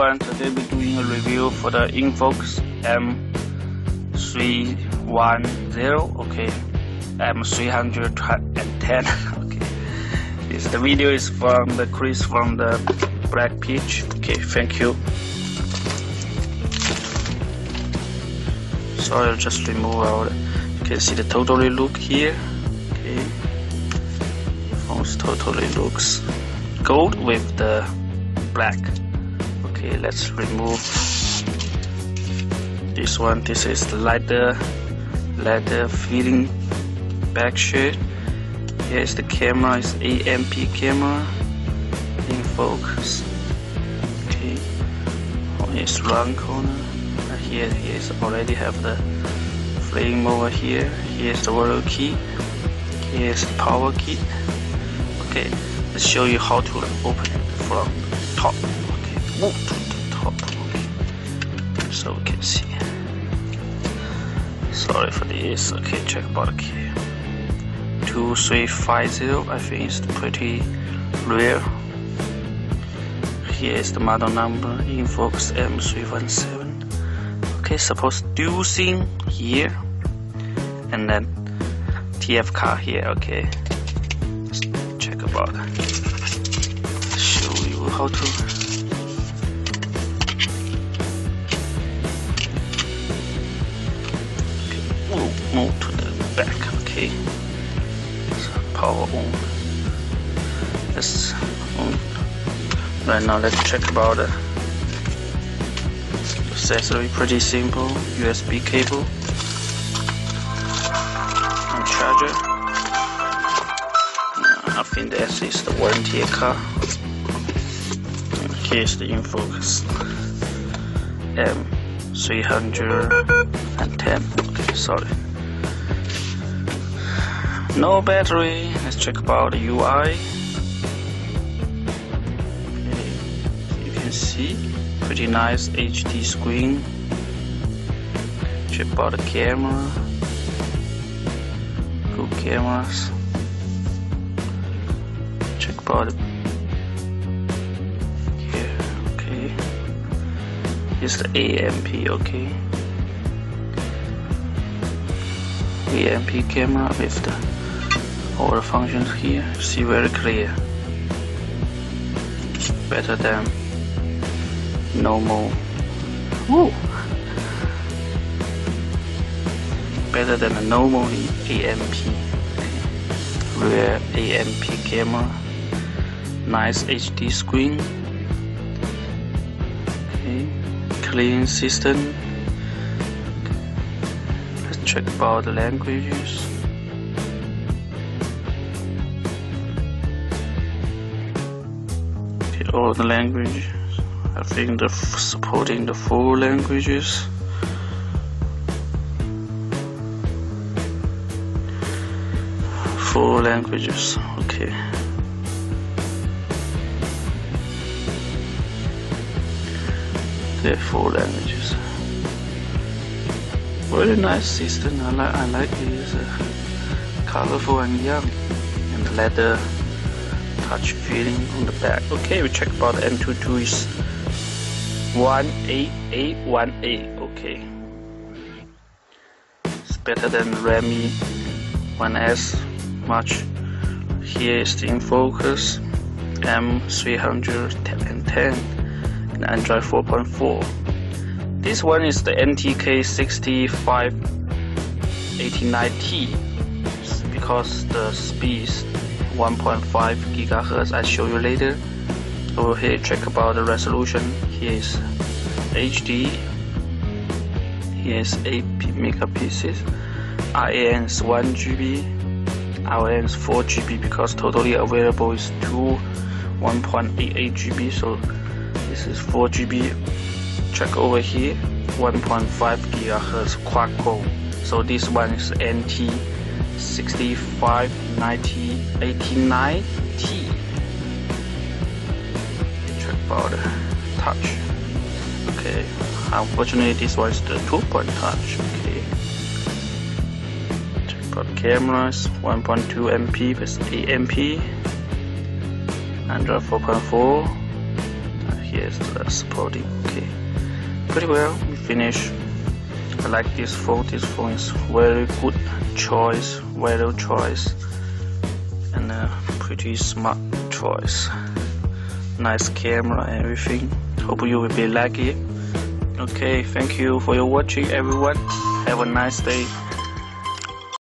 everyone, today we're doing a review for the Infocus M310, okay, M310, okay. The video is from the Chris from the Black Peach, okay, thank you. So I'll just remove out, you can see the totally look here, okay, phones totally looks gold with the black. Okay, let's remove this one. This is the leather feeling back shade. Here is the camera, it's AMP camera in focus. Okay, here's round corner. Here's already have the flame over here. Here's the auto key. Here's the power key. Okay, let's show you how to open it from top. Okay, move to the top. Okay, so we can see. Sorry for this. Okay, check about the key. 2350. I think it's pretty rare. Here is the model number, Infocus M317. Okay, suppose dosing here, and then TF car here. Okay, let's check about it. Show you how to. Okay, move to the back. Okay, so power on. Let's right now. Let's check about it. Accessory pretty simple, USB cable and charger. I think this is the warranty car. Here's the Infocus M310. Okay, sorry. No battery. Let's check about the UI. Okay, you can see. Pretty nice HD screen. Check out the camera. Good cameras. Check out it here. Okay. Here's the AMP. Okay. AMP camera with all the functions here. See very clear. Better than normal. Woo. Better than a normal AMP. Rear AMP camera. Nice HD screen. Okay. Clean system. Let's check about the languages. Okay, all the languages. I think they're supporting the 4 languages. Okay. There are 4 languages. Very nice system. I like it. It's colorful and young, and the leather touch feeling on the back. Okay, we check about M22 is 18818. Okay, it's better than Redmi 1S much. Here is the Infocus M310 and Android 4.4. This one is the NTK 6589T because the speed is 1.5 GHz. I'll show you later. Over here, check about the resolution. Here is HD. Here is 8 megapixels. IAN is 1 GB. RN is 4 GB because totally available is 1.88 GB. So this is 4 GB. Check over here, 1.5 GHz quad-core. So this one is NT 6589T. Check about the touch. Okay, unfortunately this one is the 2-point touch. Okay, check about the cameras, 1.2 MP with AMP, Android 4.4. Here is supporting. Okay, pretty well. We finish. I like this phone. This phone is very good choice, value choice, and a pretty smart choice. Nice camera and everything. Hope you will be lucky. Okay, thank you for your watching, everyone. Have a nice day.